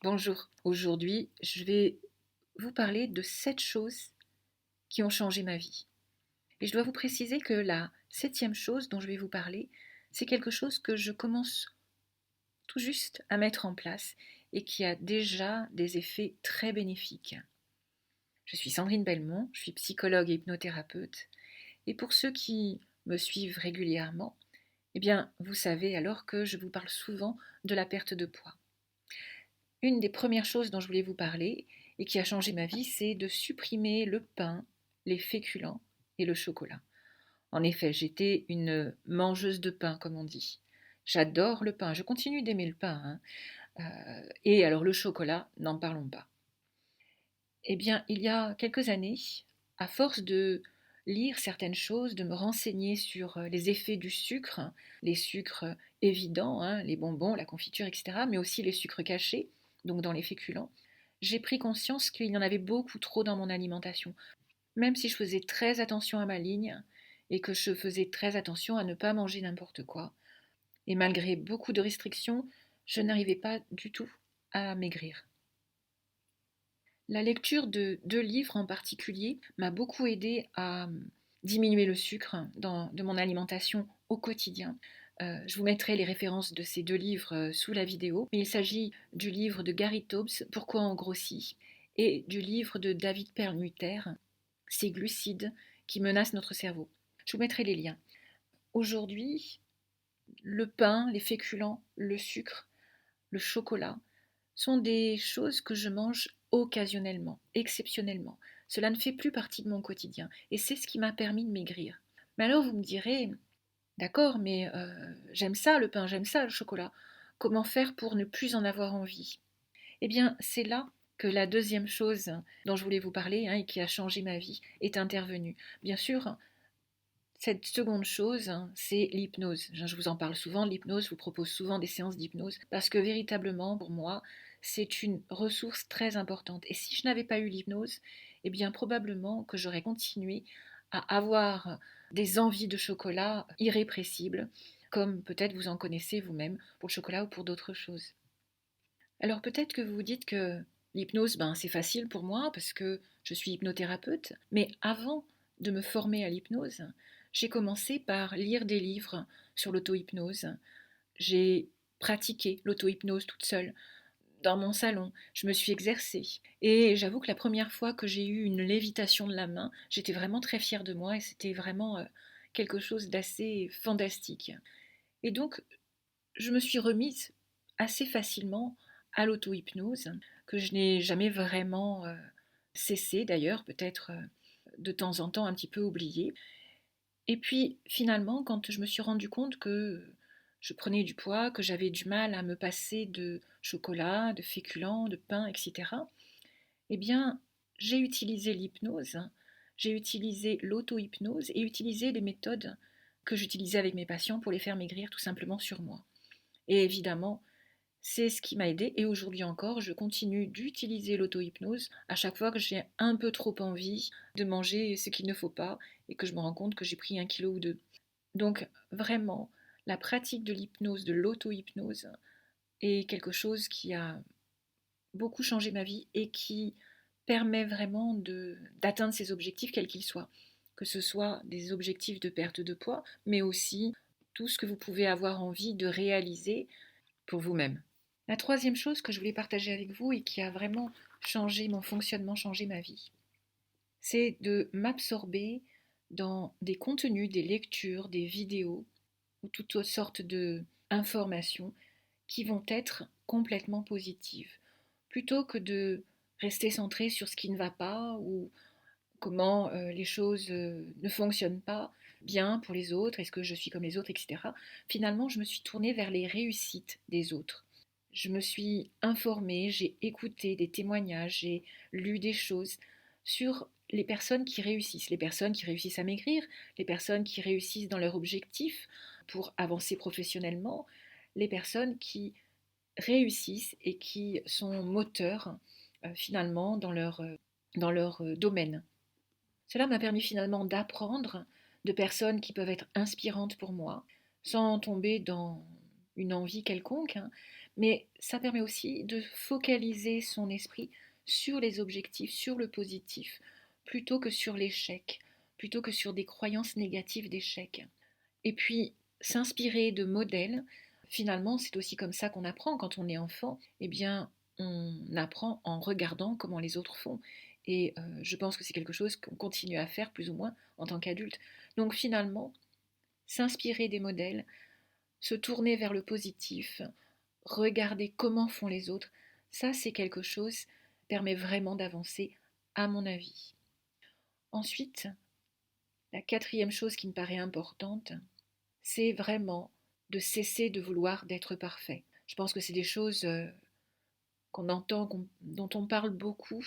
Bonjour, aujourd'hui je vais vous parler de 7 choses qui ont changé ma vie. Et je dois vous préciser que la septième chose dont je vais vous parler, c'est quelque chose que je commence tout juste à mettre en place et qui a déjà des effets très bénéfiques. Je suis Sandrine Belmont, je suis psychologue et hypnothérapeute. Et pour ceux qui me suivent régulièrement, eh bien, vous savez alors que je vous parle souvent de la perte de poids. Une des premières choses dont je voulais vous parler et qui a changé ma vie, c'est de supprimer le pain, les féculents et le chocolat. En effet, j'étais une mangeuse de pain, comme on dit. J'adore le pain, je continue d'aimer le pain, hein. Et alors le chocolat, n'en parlons pas. Eh bien, il y a quelques années, à force de lire certaines choses, de me renseigner sur les effets du sucre, les sucres évidents, hein, les bonbons, la confiture, etc., mais aussi les sucres cachés, donc dans les féculents, j'ai pris conscience qu'il y en avait beaucoup trop dans mon alimentation. Même si je faisais très attention à ma ligne et que je faisais très attention à ne pas manger n'importe quoi. Et malgré beaucoup de restrictions, je n'arrivais pas du tout à maigrir. La lecture de deux livres en particulier m'a beaucoup aidé à diminuer le sucre de mon alimentation au quotidien. Je vous mettrai les références de ces deux livres sous la vidéo. Il s'agit du livre de Gary Taubes, Pourquoi on grossit, et du livre de David Perlmutter, Ces glucides qui menacent notre cerveau. Je vous mettrai les liens. Aujourd'hui, le pain, les féculents, le sucre, le chocolat sont des choses que je mange occasionnellement, exceptionnellement. Cela ne fait plus partie de mon quotidien et c'est ce qui m'a permis de maigrir. Mais alors vous me direz, d'accord, mais j'aime ça le pain, j'aime ça le chocolat. Comment faire pour ne plus en avoir envie? Eh bien, c'est là que la deuxième chose dont je voulais vous parler, hein, et qui a changé ma vie est intervenue. Bien sûr, cette seconde chose, hein, c'est l'hypnose. Je vous en parle souvent de l'hypnose, je vous propose souvent des séances d'hypnose, parce que véritablement, pour moi, c'est une ressource très importante. Et si je n'avais pas eu l'hypnose, eh bien probablement que j'aurais continué à avoir des envies de chocolat irrépressibles, comme peut-être vous en connaissez vous-même pour le chocolat ou pour d'autres choses. Alors peut-être que vous vous dites que l'hypnose, ben, c'est facile pour moi parce que je suis hypnothérapeute, mais avant de me former à l'hypnose, j'ai commencé par lire des livres sur l'auto-hypnose. J'ai pratiqué l'auto-hypnose toute seule dans mon salon. Je me suis exercée. Et j'avoue que la première fois que j'ai eu une lévitation de la main, j'étais vraiment très fière de moi et c'était vraiment quelque chose d'assez fantastique. Et donc, je me suis remise assez facilement à l'auto-hypnose, que je n'ai jamais vraiment cessé d'ailleurs, peut-être de temps en temps un petit peu oublié. Et puis finalement, quand je me suis rendu compte que je prenais du poids, que j'avais du mal à me passer de chocolat, de féculents, de pain, etc., eh bien, j'ai utilisé l'hypnose, j'ai utilisé l'auto-hypnose et utilisé les méthodes que j'utilisais avec mes patients pour les faire maigrir tout simplement sur moi. Et évidemment, c'est ce qui m'a aidée et aujourd'hui encore, je continue d'utiliser l'auto-hypnose à chaque fois que j'ai un peu trop envie de manger ce qu'il ne faut pas et que je me rends compte que j'ai pris 1 kilo ou 2. Donc vraiment, la pratique de l'hypnose, de l'auto-hypnose est quelque chose qui a beaucoup changé ma vie et qui permet vraiment d'atteindre ses objectifs quels qu'ils soient. Que ce soit des objectifs de perte de poids, mais aussi tout ce que vous pouvez avoir envie de réaliser pour vous-même. La troisième chose que je voulais partager avec vous et qui a vraiment changé mon fonctionnement, changé ma vie, c'est de m'absorber dans des contenus, des lectures, des vidéos ou toutes sortes d'informations qui vont être complètement positives, plutôt que de rester centré sur ce qui ne va pas ou comment les choses ne fonctionnent pas bien pour les autres, est-ce que je suis comme les autres, etc. Finalement, je me suis tournée vers les réussites des autres. Je me suis informée, j'ai écouté des témoignages, j'ai lu des choses sur les personnes qui réussissent à maigrir, les personnes qui réussissent dans leur objectif pour avancer professionnellement, les personnes qui réussissent et qui sont moteurs finalement dans leur domaine. Cela m'a permis finalement d'apprendre de personnes qui peuvent être inspirantes pour moi, sans tomber dans une envie quelconque, hein, mais ça permet aussi de focaliser son esprit sur les objectifs, sur le positif, plutôt que sur l'échec, plutôt que sur des croyances négatives d'échec. Et puis, s'inspirer de modèles, finalement, c'est aussi comme ça qu'on apprend quand on est enfant. Eh bien, on apprend en regardant comment les autres font. Et je pense que c'est quelque chose qu'on continue à faire plus ou moins en tant qu'adulte. Donc finalement, s'inspirer des modèles, se tourner vers le positif, regarder comment font les autres, ça c'est quelque chose qui permet vraiment d'avancer, à mon avis. Ensuite, la quatrième chose qui me paraît importante, c'est vraiment de cesser de vouloir d'être parfait. Je pense que c'est des choses qu'on entend, dont on parle beaucoup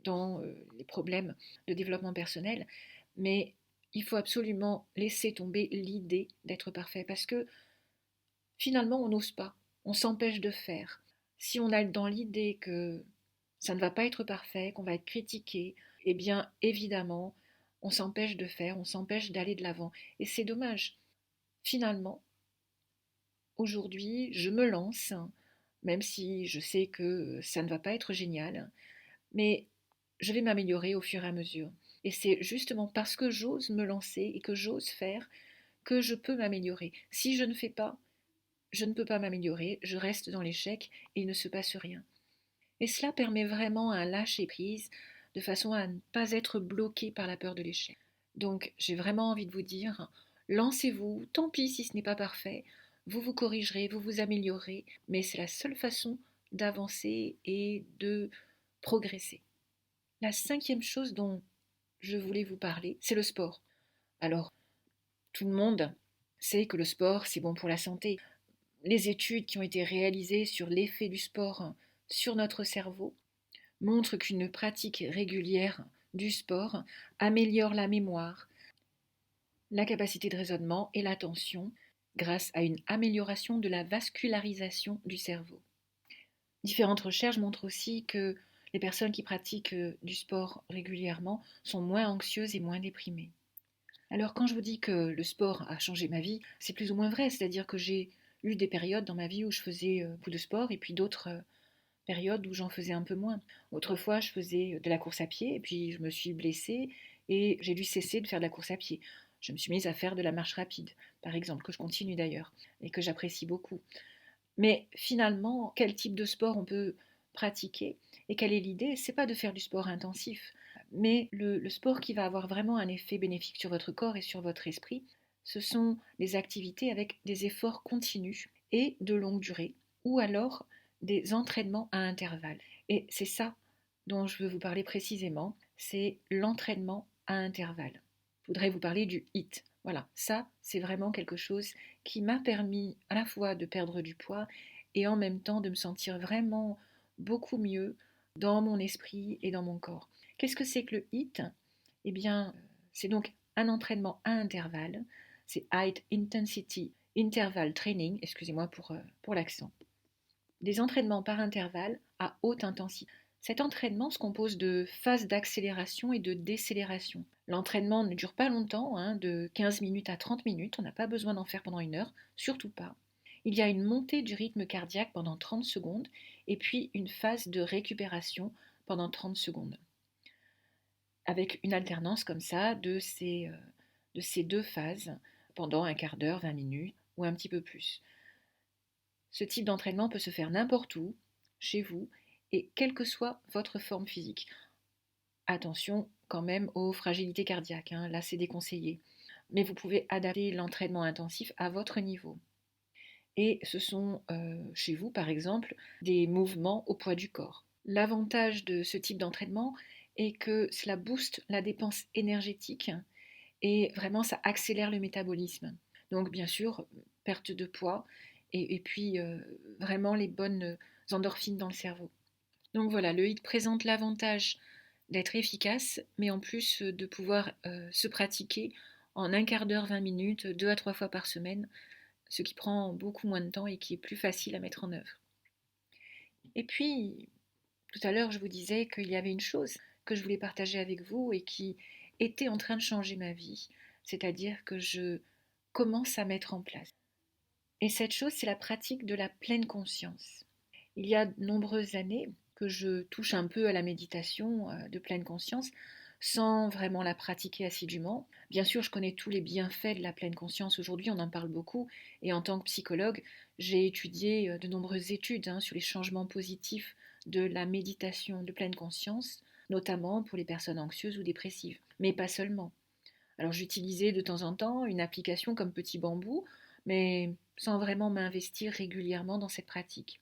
dans les problèmes de développement personnel, mais il faut absolument laisser tomber l'idée d'être parfait parce que finalement on n'ose pas, on s'empêche de faire. Si on a dans l'idée que ça ne va pas être parfait, qu'on va être critiqué, eh bien évidemment on s'empêche de faire, on s'empêche d'aller de l'avant. Et c'est dommage. Finalement, aujourd'hui, je me lance, même si je sais que ça ne va pas être génial, mais je vais m'améliorer au fur et à mesure. Et c'est justement parce que j'ose me lancer et que j'ose faire que je peux m'améliorer. Si je ne fais pas, je ne peux pas m'améliorer, je reste dans l'échec et il ne se passe rien. Et cela permet vraiment un lâcher-prise de façon à ne pas être bloqué par la peur de l'échec. Donc j'ai vraiment envie de vous dire, lancez-vous, tant pis si ce n'est pas parfait, vous vous corrigerez, vous vous améliorerez, mais c'est la seule façon d'avancer et de progresser. La cinquième chose dont je voulais vous parler, c'est le sport. Alors, tout le monde sait que le sport, c'est bon pour la santé. Les études qui ont été réalisées sur l'effet du sport sur notre cerveau montrent qu'une pratique régulière du sport améliore la mémoire, la capacité de raisonnement et l'attention grâce à une amélioration de la vascularisation du cerveau. Différentes recherches montrent aussi que les personnes qui pratiquent du sport régulièrement sont moins anxieuses et moins déprimées. Alors quand je vous dis que le sport a changé ma vie, c'est plus ou moins vrai, c'est-à-dire que j'ai eu des périodes dans ma vie où je faisais beaucoup de sport et puis d'autres période où j'en faisais un peu moins. Autrefois, je faisais de la course à pied et puis je me suis blessée et j'ai dû cesser de faire de la course à pied. Je me suis mise à faire de la marche rapide, par exemple, que je continue d'ailleurs et que j'apprécie beaucoup. Mais finalement, quel type de sport on peut pratiquer et quelle est l'idée? C'est pas de faire du sport intensif, mais le sport qui va avoir vraiment un effet bénéfique sur votre corps et sur votre esprit, ce sont des activités avec des efforts continus et de longue durée, ou alors des entraînements à intervalles. Et c'est ça dont je veux vous parler précisément, c'est l'entraînement à intervalles. Je voudrais vous parler du HIIT. Voilà, ça, c'est vraiment quelque chose qui m'a permis à la fois de perdre du poids et en même temps de me sentir vraiment beaucoup mieux dans mon esprit et dans mon corps. Qu'est-ce que c'est que le HIIT? Eh bien, c'est donc un entraînement à intervalles. C'est High Intensity Interval Training, excusez-moi pour l'accent. Des entraînements par intervalles à haute intensité. Cet entraînement se compose de phases d'accélération et de décélération. L'entraînement ne dure pas longtemps, de 15 minutes à 30 minutes, on n'a pas besoin d'en faire pendant une heure, surtout pas. Il y a une montée du rythme cardiaque pendant 30 secondes et puis une phase de récupération pendant 30 secondes. Avec une alternance comme ça de ces deux phases pendant un quart d'heure, 20 minutes ou un petit peu plus. Ce type d'entraînement peut se faire n'importe où, chez vous, et quelle que soit votre forme physique. Attention quand même aux fragilités cardiaques, là c'est déconseillé. Mais vous pouvez adapter l'entraînement intensif à votre niveau. Et ce sont, chez vous par exemple, des mouvements au poids du corps. L'avantage de ce type d'entraînement est que cela booste la dépense énergétique et vraiment ça accélère le métabolisme. Donc bien sûr, perte de poids et puis vraiment les bonnes endorphines dans le cerveau. Donc voilà, le HIIT présente l'avantage d'être efficace, mais en plus de pouvoir se pratiquer en un quart d'heure, 20 minutes, 2 à 3 fois par semaine, ce qui prend beaucoup moins de temps et qui est plus facile à mettre en œuvre. Et puis, tout à l'heure, je vous disais qu'il y avait une chose que je voulais partager avec vous et qui était en train de changer ma vie, c'est-à-dire que je commence à mettre en place. Et cette chose, c'est la pratique de la pleine conscience. Il y a de nombreuses années que je touche un peu à la méditation de pleine conscience sans vraiment la pratiquer assidûment. Bien sûr, je connais tous les bienfaits de la pleine conscience aujourd'hui, on en parle beaucoup, et en tant que psychologue, j'ai étudié de nombreuses études sur les changements positifs de la méditation de pleine conscience, notamment pour les personnes anxieuses ou dépressives, mais pas seulement. Alors j'utilisais de temps en temps une application comme Petit Bambou, mais sans vraiment m'investir régulièrement dans cette pratique.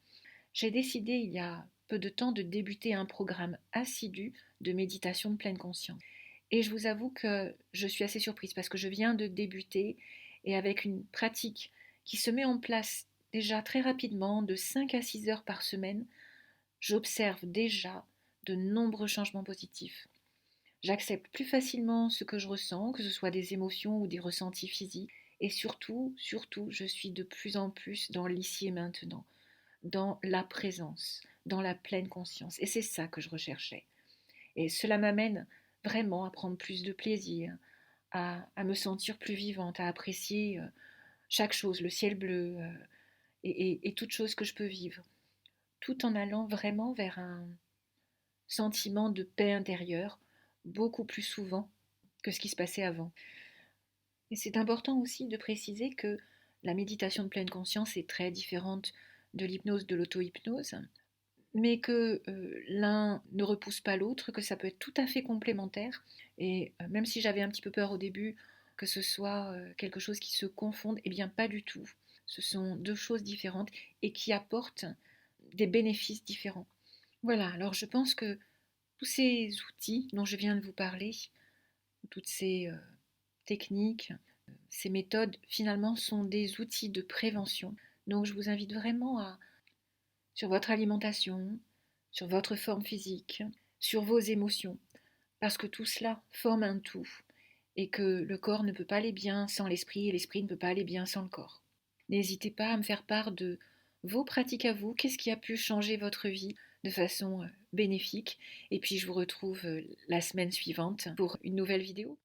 J'ai décidé il y a peu de temps de débuter un programme assidu de méditation de pleine conscience. Et je vous avoue que je suis assez surprise parce que je viens de débuter et avec une pratique qui se met en place déjà très rapidement, de 5 à 6 heures par semaine, j'observe déjà de nombreux changements positifs. J'accepte plus facilement ce que je ressens, que ce soit des émotions ou des ressentis physiques. Et surtout, je suis de plus en plus dans l'ici et maintenant, dans la présence, dans la pleine conscience. Et c'est ça que je recherchais. Et cela m'amène vraiment à prendre plus de plaisir, à me sentir plus vivante, à apprécier chaque chose, le ciel bleu et toute chose que je peux vivre, tout en allant vraiment vers un sentiment de paix intérieure beaucoup plus souvent que ce qui se passait avant. Et c'est important aussi de préciser que la méditation de pleine conscience est très différente de l'hypnose, de l'auto-hypnose, mais que l'un ne repousse pas l'autre, que ça peut être tout à fait complémentaire. Et même si j'avais un petit peu peur au début que ce soit quelque chose qui se confonde, eh bien pas du tout. Ce sont deux choses différentes et qui apportent des bénéfices différents. Voilà, alors je pense que tous ces outils dont je viens de vous parler, toutes ces techniques, ces méthodes, finalement, sont des outils de prévention. Donc je vous invite vraiment sur votre alimentation, sur votre forme physique, sur vos émotions, parce que tout cela forme un tout, et que le corps ne peut pas aller bien sans l'esprit, et l'esprit ne peut pas aller bien sans le corps. N'hésitez pas à me faire part de vos pratiques à vous, qu'est-ce qui a pu changer votre vie de façon bénéfique, et puis je vous retrouve la semaine suivante pour une nouvelle vidéo.